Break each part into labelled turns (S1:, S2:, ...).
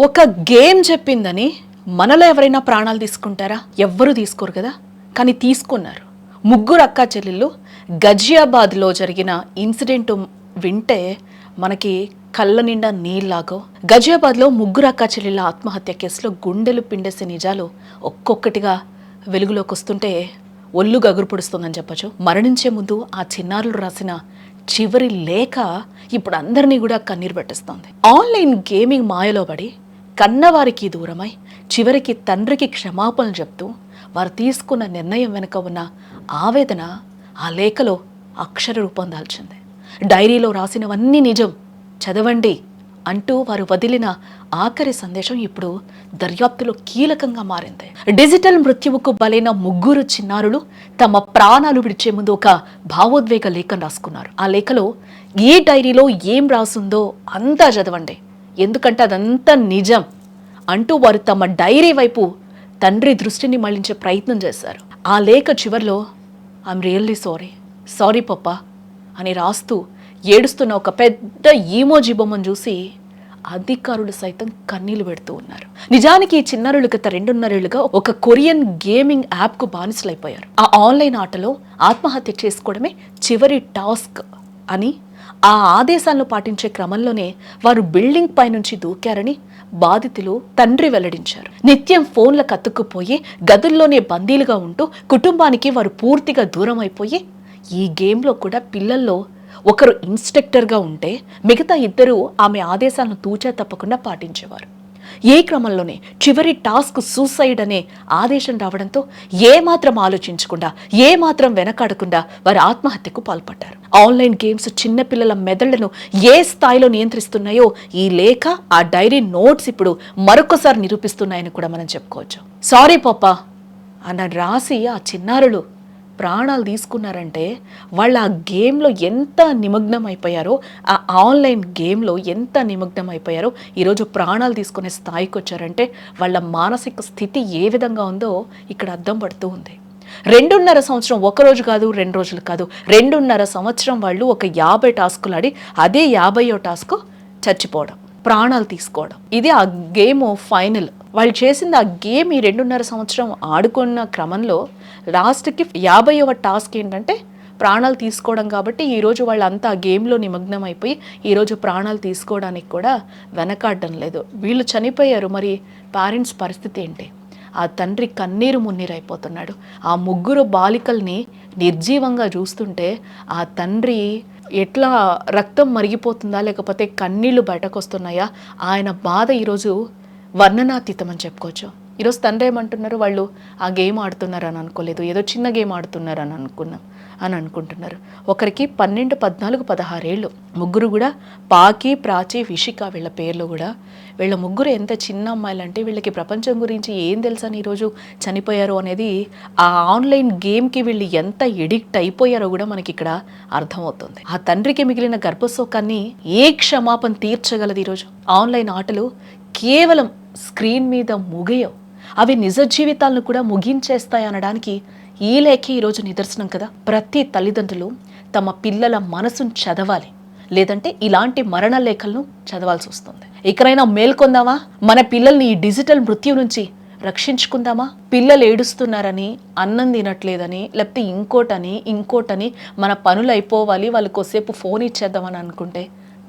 S1: ఒక గేమ్ చెప్పిందని మనలో ఎవరైనా ప్రాణాలు తీసుకుంటారా? ఎవ్వరూ తీసుకోరు కదా, కానీ తీసుకున్నారు. ముగ్గురు అక్కా చెల్లెళ్ళు గజియాబాద్లో జరిగిన ఇన్సిడెంట్ వింటే మనకి కళ్ళ నిండా నీళ్ళలాగో. గజియాబాద్లో ముగ్గురు అక్కా చెల్లెళ్ళ ఆత్మహత్య కేసులో గుండెలు పిండేసే నిజాలు ఒక్కొక్కటిగా వెలుగులోకి వస్తుంటే ఒళ్ళు గగురు పొడుస్తుందని చెప్పచ్చు. మరణించే ముందు ఆ చిన్నారులు రాసిన చివరి లేఖ ఇప్పుడు అందరినీ కూడా కన్నీరు పెట్టిస్తోంది. ఆన్లైన్ గేమింగ్ మాయలో పడి కన్నవారికి దూరమై చివరికి తండ్రికి క్షమాపణలు చెప్తూ వారు తీసుకున్న నిర్ణయం వెనుక ఉన్న ఆవేదన ఆ లేఖలో అక్షర రూపం దాల్చింది. డైరీలో రాసినవన్నీ నిజం, చదవండి అంటూ వారు వదిలిన ఆఖరి సందేశం ఇప్పుడు దర్యాప్తులో కీలకంగా మారింది. డిజిటల్ మృత్యువుకు బలైన ముగ్గురు చిన్నారులు తమ ప్రాణాలు విడిచే ముందు ఒక భావోద్వేగ లేఖను రాసుకున్నారు. ఆ లేఖలో ఏ డైరీలో ఏం రాసుందో అంతా చదవండి, ఎందుకంటే అదంతా నిజం అంటూ వారు తమ డైరీ వైపు తండ్రి దృష్టిని మళ్లించే ప్రయత్నం చేశారు. ఆ లేఖ చివర్లో ఐఎమ్ రియల్లీ సారీ పప్పా అని రాస్తూ ఏడుస్తున్న ఒక పెద్ద ఈమోజీ బొమ్మను చూసి అధికారులు సైతం కన్నీళ్లు పెడుతూ ఉన్నారు. నిజానికి ఈ చిన్నారులు గత 2.5 ఏళ్లుగా ఒక కొరియన్ గేమింగ్ యాప్కు బానిసలైపోయారు. ఆ ఆన్లైన్ ఆటలో ఆత్మహత్య చేసుకోవడమే చివరి టాస్క్ అని ఆ ఆదేశాలను పాటించే క్రమంలోనే వారు బిల్డింగ్ పై నుంచి దూకారని బాధితులు తండ్రి వెల్లడించారు. నిత్యం ఫోన్లకు అతుక్కుపోయి గదుల్లోనే బందీలుగా ఉంటూ కుటుంబానికి వారు పూర్తిగా దూరం అయిపోయి ఈ గేమ్లో కూడా పిల్లల్లో ఒకరు ఇన్స్ట్రక్టర్గా ఉంటే మిగతా ఇద్దరు ఆమె ఆదేశాలను తూచా తప్పకుండా పాటించేవారు. ఏ క్రమంలోనే చివరి టాస్క్ సూసైడ్ అనే ఆదేశం రావడంతో ఏమాత్రం ఆలోచించకుండా ఏమాత్రం వెనకాడకుండా వారు ఆత్మహత్యకు పాల్పడ్డారు. ఆన్లైన్ గేమ్స్ చిన్నపిల్లల మెదళ్లను ఏ స్థాయిలో నియంత్రిస్తున్నాయో ఈ లేఖ, ఆ డైరీ నోట్స్ ఇప్పుడు మరొకసారి నిరూపిస్తున్నాయని కూడా మనం చెప్పుకోవచ్చు. సారీ పప్పా అన్న రాసి ఆ చిన్నారులు ప్రాణాలు తీసుకున్నారంటే వాళ్ళు ఆ గేమ్లో ఎంత నిమగ్నం అయిపోయారో, ఆ ఆన్లైన్ గేమ్లో ఎంత నిమగ్నం అయిపోయారో ఈరోజు ప్రాణాలు తీసుకునే స్థాయికి వచ్చారంటే వాళ్ళ మానసిక స్థితి ఏ విధంగా ఉందో ఇక్కడ అర్థం పడుతూ ఉంది. 2.5 సంవత్సరం, ఒకరోజు కాదు 2 రోజులు కాదు, 2.5 సంవత్సరం వాళ్ళు ఒక 50 టాస్కులు ఆడి అదే 50వ టాస్క్ చచ్చిపోవడం, ప్రాణాలు తీసుకోవడం. ఇది ఆ గేమ్ ఫైనల్. వాళ్ళు చేసింది ఆ గేమ్ ఈ 2.5 సంవత్సరం ఆడుకున్న క్రమంలో లాస్ట్కి 50వ టాస్క్ ఏంటంటే ప్రాణాలు తీసుకోవడం. కాబట్టి ఈరోజు వాళ్ళంతా ఆ గేమ్లో నిమగ్నం అయిపోయి ఈరోజు ప్రాణాలు తీసుకోవడానికి కూడా వెనకాడడం లేదు. వీళ్ళు చనిపోయారు, మరి పేరెంట్స్ పరిస్థితి ఏంటి? ఆ తండ్రి కన్నీరు మున్నీరైపోతున్నాడు. ఆ ముగ్గురు బాలికల్ని నిర్జీవంగా చూస్తుంటే ఆ తండ్రి ఎట్లా రక్తం మరిగిపోతుందా లేకపోతే కన్నీళ్లు బయటకు వస్తున్నాయా, ఆయన బాధ ఈరోజు వర్ణనాతీతం అని చెప్పుకోవచ్చు. ఈరోజు తండ్రి ఏమంటున్నారు, వాళ్ళు ఆ గేమ్ ఆడుతున్నారు అని అనుకోలేదు, ఏదో చిన్న గేమ్ ఆడుతున్నారు అని అనుకుంటున్నారు. ఒకరికి 12, 14, 16 ఏళ్ళు. ముగ్గురు కూడా పాకి, ప్రాచి, విషిక వీళ్ళ పేర్లు కూడా. వీళ్ళ ముగ్గురు ఎంత చిన్న అమ్మాయిలు అంటే వీళ్ళకి ప్రపంచం గురించి ఏం తెలుసని ఈరోజు చనిపోయారు అనేది, ఆ ఆన్లైన్ గేమ్కి వీళ్ళు ఎంత ఎడిక్ట్ అయిపోయారో కూడా మనకి ఇక్కడ అర్థమవుతుంది. ఆ తండ్రికి మిగిలిన గర్భశోకాన్ని ఏ క్షమాపణ తీర్చగలదు? ఈరోజు ఆన్లైన్ ఆటలు కేవలం స్క్రీన్ మీద ముగియవు, అవి నిజ జీవితాలను కూడా ముగించేస్తాయి అనడానికి ఈ లేఖ ఈరోజు నిదర్శనం కదా. ప్రతి తల్లిదండ్రులు తమ పిల్లల మనసును చదవాలి, లేదంటే ఇలాంటి మరణ లేఖలను చదవాల్సి వస్తుంది. ఎక్కడైనా మేల్కొందామా? మన పిల్లల్ని ఈ డిజిటల్ మృత్యు నుంచి రక్షించుకుందామా? పిల్లలు ఏడుస్తున్నారని, అన్నం తినట్లేదని, లేకపోతే ఇంకోటని మన పనులు అయిపోవాలి, వాళ్ళకి కొద్దిసేపు ఫోన్ ఇచ్చేద్దామని అనుకుంటే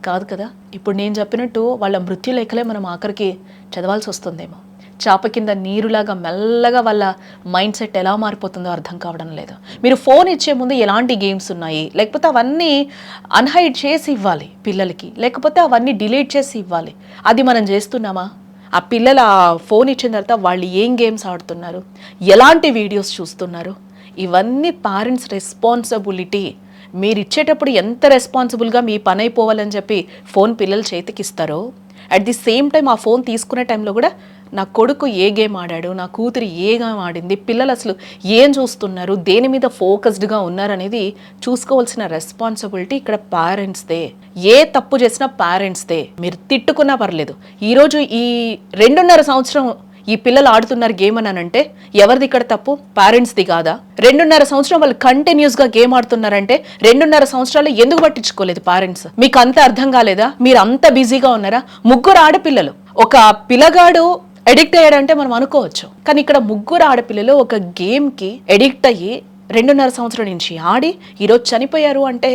S1: కాదు కదా. ఇప్పుడు నేను చెప్పినట్టు వాళ్ళ మృత్యు లేఖలే మనం ఆఖరికి చదవాల్సి వస్తుందేమో. చాప కింద నీరులాగా మెల్లగా వాళ్ళ మైండ్ సెట్ ఎలా మారిపోతుందో అర్థం కావడం లేదు. మీరు ఫోన్ ఇచ్చే ముందు ఎలాంటి గేమ్స్ ఉన్నాయి, లేకపోతే అవన్నీ అన్హైడ్ చేసి ఇవ్వాలి పిల్లలకి, లేకపోతే అవన్నీ డిలీట్ చేసి ఇవ్వాలి. అది మనం చేస్తున్నామా? ఆ పిల్లల ఫోన్ ఇచ్చిన తర్వాత వాళ్ళు ఏం గేమ్స్ ఆడుతున్నారు, ఎలాంటి వీడియోస్ చూస్తున్నారు, ఇవన్నీ పేరెంట్స్ రెస్పాన్సిబిలిటీ. మీరు ఇచ్చేటప్పుడు ఎంత రెస్పాన్సిబుల్గా మీ పని అయిపోవాలని చెప్పి ఫోన్ పిల్లల చేతికి ఇస్తారో, అట్ ది సేమ్ టైం ఆ ఫోన్ తీసుకునే టైంలో కూడా నా కొడుకు ఏ గేమ్ ఆడాడు, నా కూతురు ఏ గేమ్ ఆడింది, పిల్లలు అసలు ఏం చూస్తున్నారు, దేని మీద ఫోకస్డ్గా ఉన్నారనేది చూసుకోవాల్సిన రెస్పాన్సిబిలిటీ ఇక్కడ పేరెంట్స్దే. ఏ తప్పు చేసినా పేరెంట్స్దే. మీరు తిట్టుకున్నా పర్లేదు. ఈరోజు ఈ 2.5 సంవత్సరం ఈ పిల్లలు ఆడుతున్నారు గేమ్ అని అంటే ఎవరిది ఇక్కడ తప్పు? పేరెంట్స్ది కాదా? 2.5 సంవత్సరం వాళ్ళు కంటిన్యూస్గా గేమ్ ఆడుతున్నారంటే 2.5 సంవత్సరాలు ఎందుకు పట్టించుకోలేదు పేరెంట్స్? మీకు అంత అర్థం కాలేదా? మీరు అంత బిజీగా ఉన్నారా? ముగ్గురు ఆడపిల్లలు, ఒక పిల్లగాడు ఎడిక్ట్ అయ్యాడంటే మనం అనుకోవచ్చు, కానీ ఇక్కడ ముగ్గురు ఆడపిల్లలు ఒక గేమ్కి ఎడిక్ట్ అయ్యి 2.5 సంవత్సరం నుంచి ఆడి ఈరోజు చనిపోయారు అంటే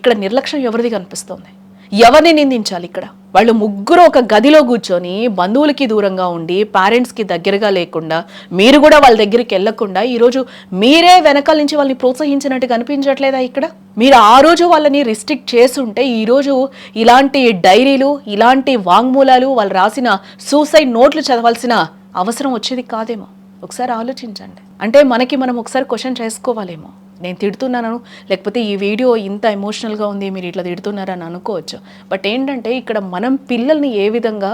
S1: ఇక్కడ నిర్లక్ష్యం ఎవరిది కనిపిస్తుంది? ఎవరిని నిందించాలి ఇక్కడ? వాళ్ళు ముగ్గురు ఒక గదిలో కూర్చొని బంధువులకి దూరంగా ఉండి పేరెంట్స్కి దగ్గరగా లేకుండా, మీరు కూడా వాళ్ళ దగ్గరికి వెళ్లకుండా ఈరోజు మీరే వెనకాల నుంచి వాళ్ళని ప్రోత్సహించినట్టు కనిపించట్లేదా ఇక్కడ? మీరు ఆ రోజు వాళ్ళని రిస్ట్రిక్ట్ చేస్తుంటే ఈరోజు ఇలాంటి డైరీలు, ఇలాంటి వాంగ్మూలాలు, వాళ్ళు రాసిన సూసైడ్ నోట్లు చదవాల్సిన అవసరం వచ్చేది కాదేమో. ఒకసారి ఆలోచించండి. అంటే మనం ఒకసారి క్వశ్చన్ చేసుకోవాలేమో, నేను తిడుతున్నాను, లేకపోతే ఈ వీడియో ఇంత ఎమోషనల్గా ఉంది, మీరు ఇట్లా తిడుతున్నారని అనుకోవచ్చు. బట్ ఏంటంటే ఇక్కడ మనం పిల్లల్ని ఏ విధంగా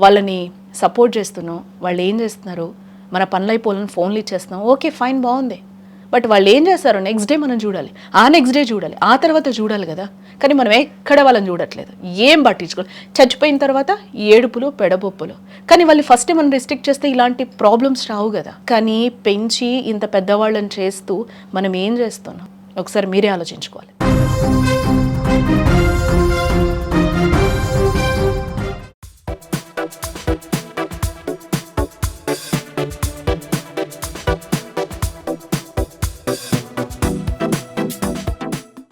S1: వాళ్ళని సపోర్ట్ చేస్తున్నాం, వాళ్ళు ఏం చేస్తున్నారు, మన పనులైపోవాలని ఫోన్లు ఇచ్చేస్తున్నాం, ఓకే ఫైన్, బాగుంది. బట్ వాళ్ళు ఏం చేస్తారు నెక్స్ట్ డే మనం చూడాలి, ఆ నెక్స్ట్ డే చూడాలి, ఆ తర్వాత చూడాలి కదా. కానీ మనం ఎక్కడ వాళ్ళని చూడట్లేదు, ఏం పట్టించుకోవాలి. చచ్చిపోయిన తర్వాత ఏడుపులు పెడబొప్పులు. కానీ వాళ్ళు ఫస్ట్ మనం రిస్ట్రిక్ట్ చేస్తే ఇలాంటి ప్రాబ్లమ్స్ రావు కదా. కానీ పెంచి ఇంత పెద్దవాళ్ళని చేస్తూ మనం ఏం చేస్తున్నాం ఒకసారి మీరే ఆలోచించుకోవాలి.